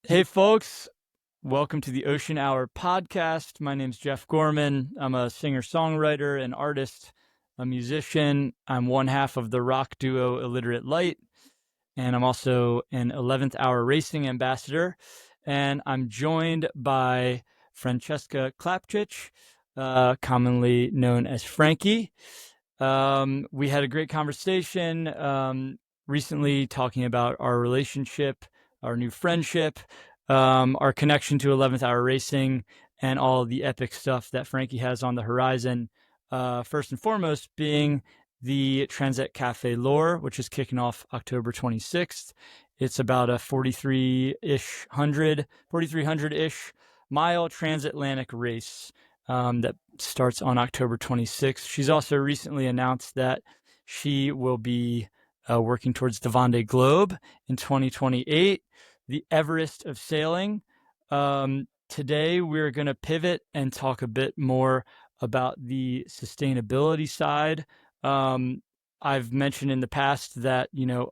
Hey, folks. Welcome to the Ocean Hour podcast. My name's Jeff Gorman. I'm a singer-songwriter, an artist, a musician. I'm one half of the rock duo Illiterate Light, and I'm also an 11th Hour Racing ambassador. And I'm joined by Francesca Clapcich, commonly known as Frankie. We had a great conversation recently talking about our relationship, our new friendship, our connection to 11th Hour Racing, and all the epic stuff that Frankie has on the horizon. First and foremost, being the Transat Cafe Lore, which is kicking off October 26th. It's about a 4,300-ish mile transatlantic race that starts on October 26th. She's also recently announced that she will be working towards the Vendée Globe in 2028, the Everest of sailing. Today, we're going to pivot and talk a bit more about the sustainability side. I've mentioned in the past that,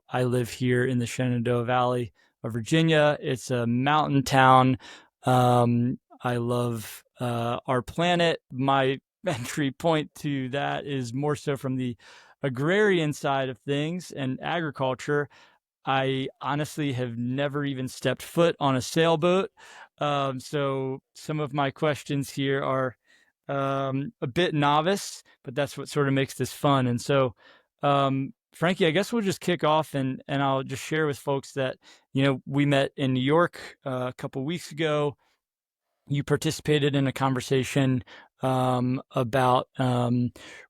I live here in the Shenandoah Valley of Virginia. It's a mountain town. I love our planet. My entry point to that is more so from the agrarian side of things and agriculture. I honestly have never even stepped foot on a sailboat. So some of my questions here are a bit novice, but that's what sort of makes this fun. And so, Frankie, I guess we'll just kick off and I'll just share with folks that, we met in New York a couple weeks ago. You participated in a conversation about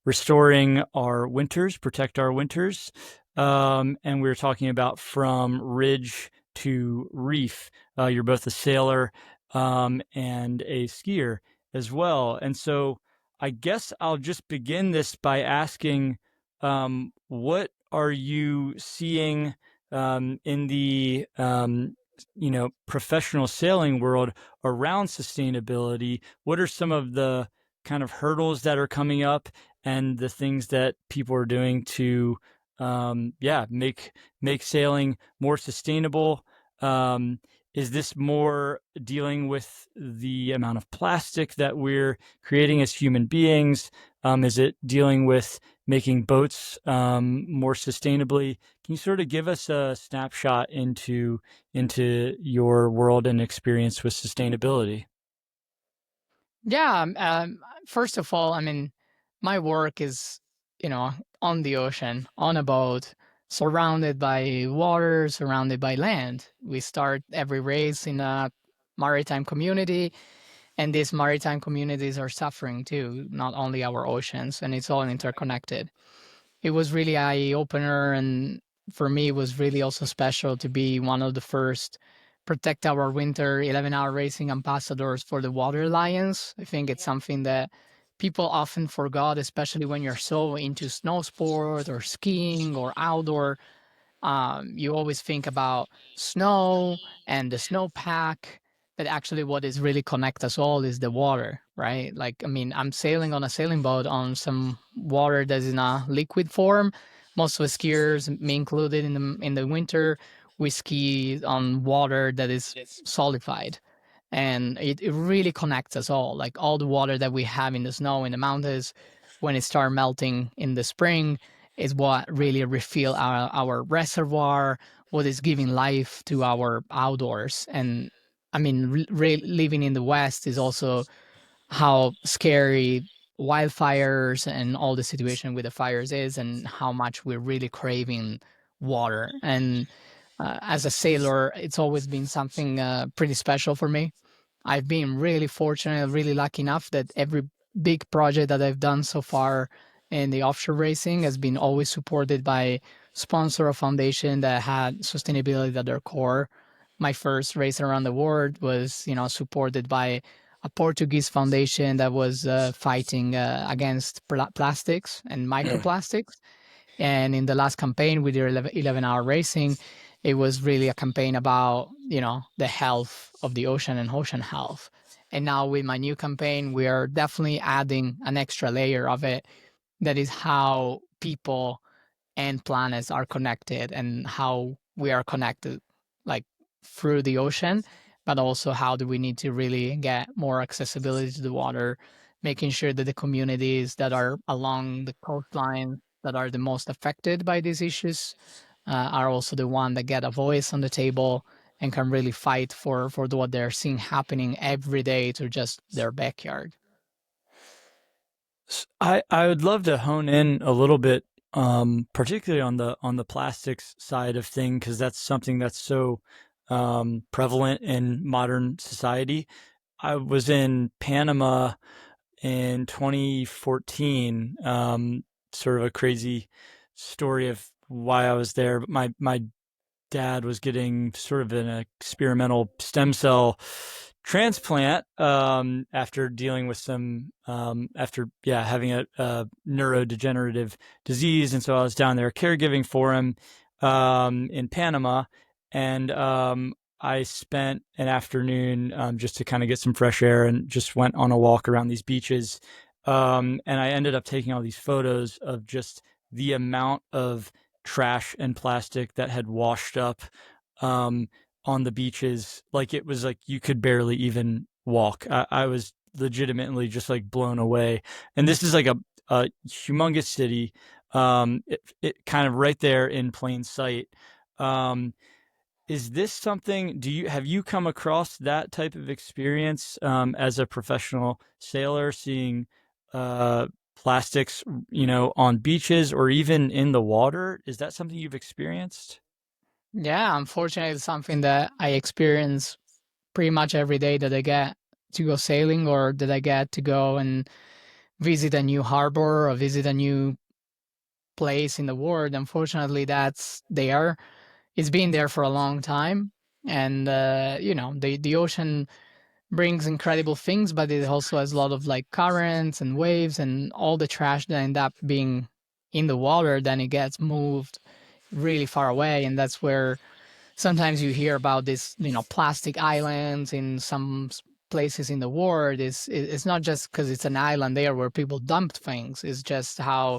restoring our winters, protect our winters. And we were talking about from ridge to reef. You're both a sailor and a skier as well. And so I guess I'll just begin this by asking, what are you seeing in the professional sailing world around sustainability? What are some of the kind of hurdles that are coming up and the things that people are doing to make sailing more sustainable? Is this more dealing with the amount of plastic that we're creating as human beings? Is it dealing with making boats more sustainably? Can you sort of give us a snapshot into your world and experience with sustainability? Yeah, first of all, I mean, my work is, on the ocean, on a boat, surrounded by water, surrounded by land. We start every race in a maritime community, and these maritime communities are suffering too, not only our oceans, and it's all interconnected. It was really eye-opener, and for me, it was really also special to be one of the first protect our winter 11-hour racing ambassadors for the Water Alliance. I think it's something that people often forgot, especially when you're so into snow sport or skiing or outdoor. You always think about snow and the snowpack, but actually what is really connect us all is the water, right? Like, I mean, I'm sailing on a sailing boat on some water that is in a liquid form. Most of the skiers, me included, in the winter, we ski on water that is solidified. And it really connects us all. Like all the water that we have in the snow in the mountains, when it start melting in the spring, is what really refill our reservoir, what is giving life to our outdoors. And I mean, living in the West is also how scary wildfires and all the situation with the fires is, and how much we're really craving water. And as a sailor, it's always been something pretty special for me. I've been really fortunate, really lucky enough that every big project that I've done so far in the offshore racing has been always supported by sponsor or foundation that had sustainability at their core. My first race around the world was, supported by a Portuguese foundation that was fighting against plastics and microplastics. And in the last campaign with the 11-hour racing, it was really a campaign about, the health of the ocean and ocean health. And now with my new campaign, we are definitely adding an extra layer of it. That is how people and planets are connected and how we are connected, like through the ocean. but also how do we need to really get more accessibility to the water, making sure that the communities that are along the coastline that are the most affected by these issues are also the one that get a voice on the table and can really fight for what they're seeing happening every day to just their backyard. I would love to hone in a little bit, particularly on the plastics side of thing, because that's something that's so prevalent in modern society. I was in Panama in 2014. Sort of a crazy story of why I was there, but my dad was getting sort of an experimental stem cell transplant after dealing with some after having a neurodegenerative disease, and so I was down there caregiving for him in Panama, and I spent an afternoon just to kind of get some fresh air and just went on a walk around these beaches, and I ended up taking all these photos of just the amount of trash and plastic that had washed up um, on the beaches. Like it was like you could barely even walk. I was legitimately just like blown away. And this is like a humongous city, it kind of right there in plain sight. Um, is this something? Have you come across that type of experience as a professional sailor, seeing uh, plastics, on beaches or even in the water? Is that something you've experienced? Yeah, unfortunately, it's something that I experience pretty much every day that I get to go sailing or that I get to go and visit a new harbor or visit a new place in the world. Unfortunately, that's there. It's been there for a long time. And, the ocean brings incredible things, but it also has a lot of like currents and waves and all the trash that end up being in the water. Then it gets moved really far away. And that's where sometimes you hear about this, plastic islands in some places in the world. It's not just because it's an island there where people dumped things. It's just how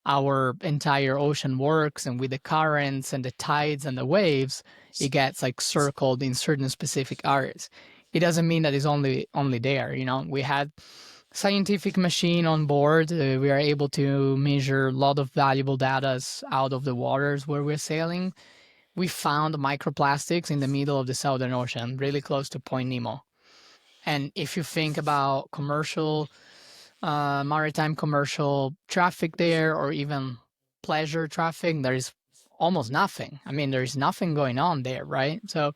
our entire ocean works, and with the currents and the tides and the waves, it gets like circled in certain specific areas. It doesn't mean that it's only there. We had scientific machine on board. We are able to measure a lot of valuable data out of the waters where we're sailing. We found microplastics in the middle of the Southern Ocean, really close to Point Nemo. And if you think about maritime commercial traffic there, or even pleasure traffic, there is almost nothing. I mean, there is nothing going on there, right? So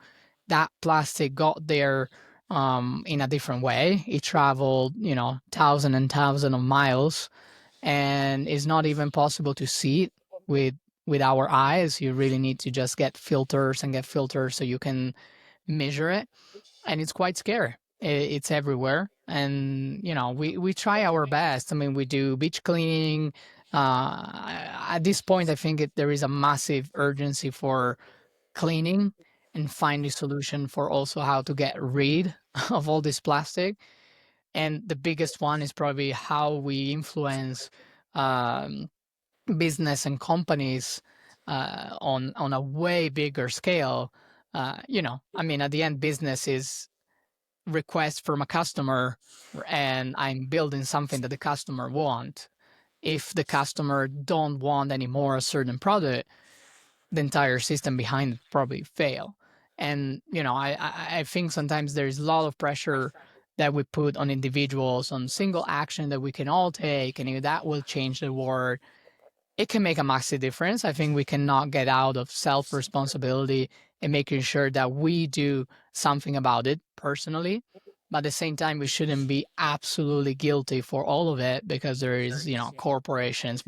that plastic got there in a different way. It traveled, thousand and thousand of miles, and it's not even possible to see it with our eyes. You really need to just get filters and get filters so you can measure it, and it's quite scary. It's everywhere, and we try our best. I mean, we do beach cleaning. At this point, I think there is a massive urgency for cleaning and find a solution for also how to get rid of all this plastic. And the biggest one is probably how we influence um, business and companies on a way bigger scale. I mean, at the end, business is request from a customer, and I'm building something that the customer want. If the customer don't want anymore a certain product, the entire system behind it probably fail. And I think sometimes there is a lot of pressure that we put on individuals on single action that we can all take, and if that will change the world, it can make a massive difference. I think we cannot get out of self responsibility and making sure that we do something about it personally. But at the same time, we shouldn't be absolutely guilty for all of it, because there is, corporations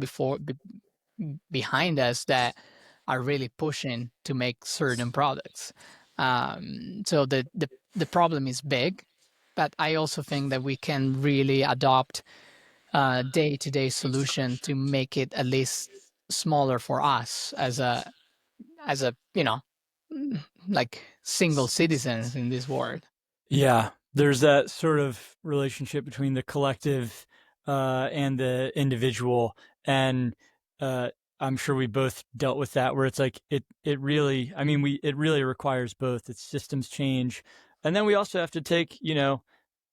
behind us that are really pushing to make certain products. So the problem is big, but I also think that we can really adopt day-to-day solution to make it at least smaller for us as a like single citizens in this world. Yeah, there's that sort of relationship between the collective and the individual, and uh, I'm sure we both dealt with that, where it's like it really, I mean, it really requires both. It's systems change, and then we also have to take,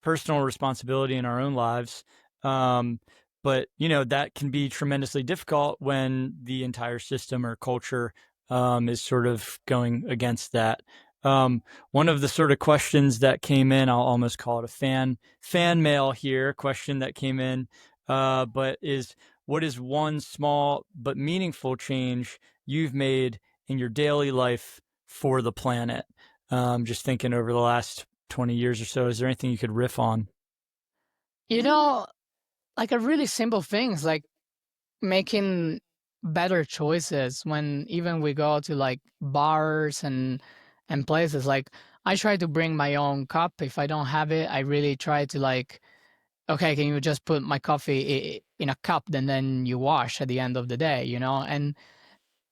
personal responsibility in our own lives. Um, but that can be tremendously difficult when the entire system or culture is sort of going against that. One of the sort of questions that came in, I'll almost call it a fan mail here question that came in, but is, what is one small but meaningful change you've made in your daily life for the planet? Just thinking over the last 20 years or so, is there anything you could riff on? You know, like a really simple things like making better choices when even we go to like bars and places. Like I try to bring my own cup. If I don't have it, I really try to like, okay, can you just put my coffee in a cup and then you wash at the end of the day, you know? And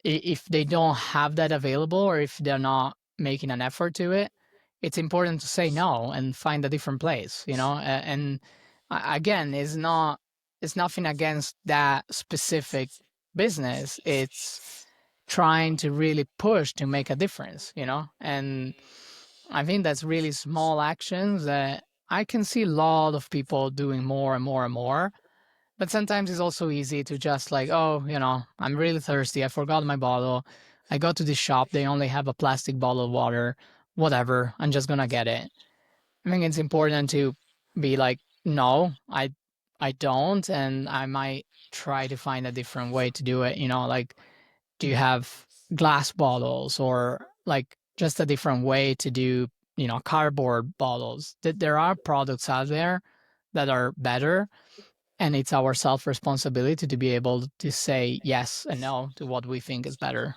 if they don't have that available or if they're not making an effort to it, it's important to say no and find a different place, you know? And again, it's nothing against that specific business. It's trying to really push to make a difference, you know? And I think that's really small actions that I can see a lot of people doing more and more and more. But sometimes it's also easy to just like, oh, you know, I'm really thirsty. I forgot my bottle. I go to this shop. They only have a plastic bottle of water. Whatever. I'm just gonna get it. I think it's important to be like, no, I don't, and I might try to find a different way to do it. You know, like, do you have glass bottles or like just a different way to do, you know, cardboard bottles? There are products out there that are better, and it's our self responsibility to be able to say yes and no to what we think is better.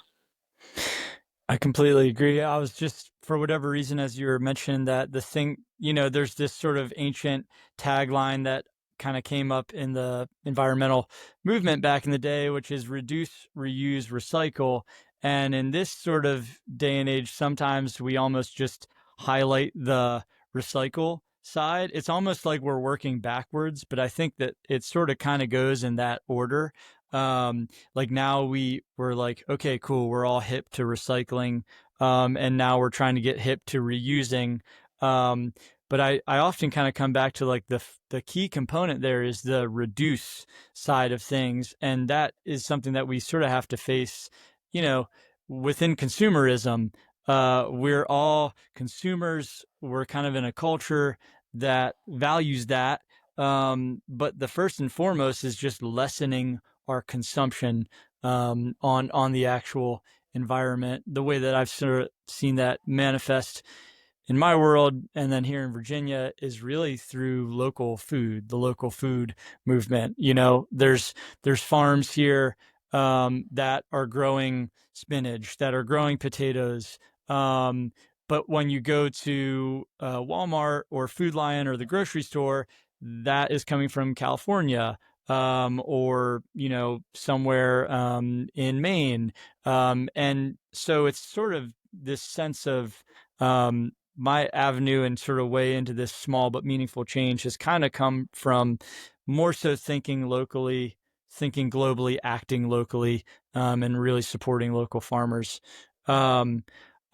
I completely agree. I was just, for whatever reason, as you were mentioning that, the thing, there's this sort of ancient tagline that kind of came up in the environmental movement back in the day, which is reduce, reuse, recycle. And in this sort of day and age, sometimes we almost just highlight the recycle side. It's almost like we're working backwards, but I think that it sort of kind of goes in that order. Like now we're like, okay, cool, we're all hip to recycling, and now we're trying to get hip to reusing. um, but I often kind of come back to like the key component there is the reduce side of things, and that is something that we sort of have to face, you know within consumerism. We're all consumers, we're kind of in a culture that values that, but the first and foremost is just lessening our consumption, on the actual environment. The way that I've sort of seen that manifest in my world and then here in Virginia is really through local food, the local food movement. There's farms here, that are growing spinach, that are growing potatoes. But when you go to Walmart or Food Lion or the grocery store, that is coming from California, or somewhere in Maine, and so it's sort of this sense of, my avenue and sort of way into this small but meaningful change has kind of come from more so thinking locally, thinking globally, acting locally, and really supporting local farmers. Um,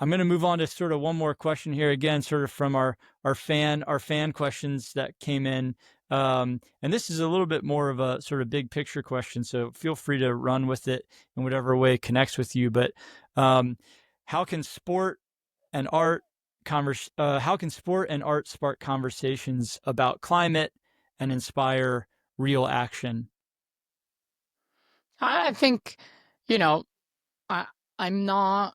I'm going to move on to sort of one more question here, again, sort of from our fan questions that came in. And this is a little bit more of a sort of big picture question, so feel free to run with it in whatever way connects with you. But how can sport and art how can sport and art spark conversations about climate and inspire real action? I think, you know, I, I'm not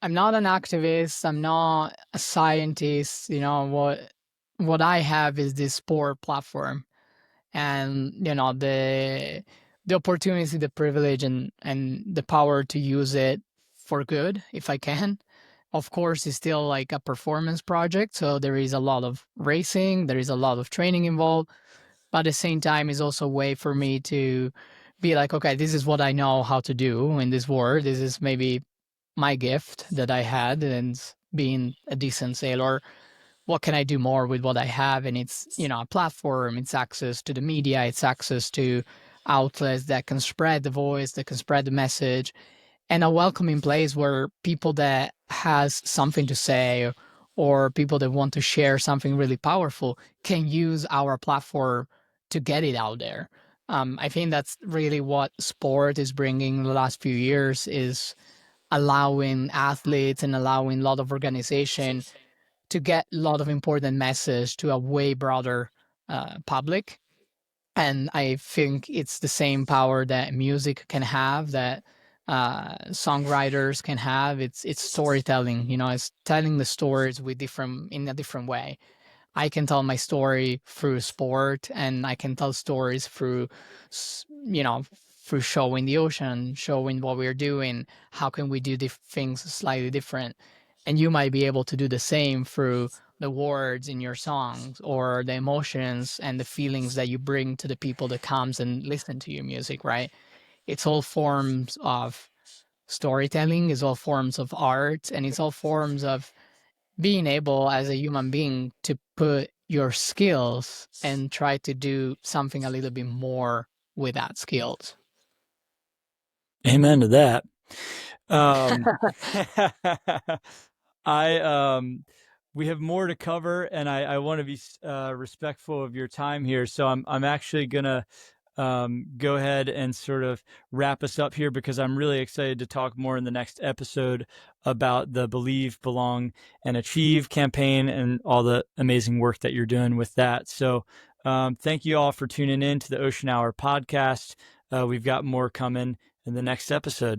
I'm not an activist. I'm not a scientist. You know what I have is this sport platform, and you know the opportunity, the privilege, and the power to use it for good if I can. Of course, it's still like a performance project, so there is a lot of racing, there is a lot of training involved, but at the same time, it's also a way for me to be like, okay, this is what I know how to do in this world. This is maybe my gift that I had, and being a decent sailor, what can I do more with what I have? And it's, you know, a platform, it's access to the media, it's access to outlets that can spread the voice, that can spread the message, and a welcoming place where people that has something to say or people that want to share something really powerful can use our platform to get it out there. I think that's really what sport is bringing the last few years, is allowing athletes and allowing a lot of organization to get a lot of important message to a way broader public. And I think it's the same power that music can have, that songwriters can have. It's storytelling. It's telling the stories in a different way. I can tell my story through sport, and I can tell stories through, through showing the ocean, showing what we're doing. How can we do things slightly different? And you might be able to do the same through the words in your songs, or the emotions and the feelings that you bring to the people that comes and listen to your music, right? It's all forms of storytelling, it's all forms of art, and it's all forms of being able as a human being to put your skills and try to do something a little bit more with that skills. Amen to that. We have more to cover, and I want to be respectful of your time here. So I'm actually gonna go ahead and sort of wrap us up here, because I'm really excited to talk more in the next episode about the Believe, Belong, and Achieve campaign and all the amazing work that you're doing with that. So thank you all for tuning in to the Ocean Hour podcast. We've got more coming in the next episode.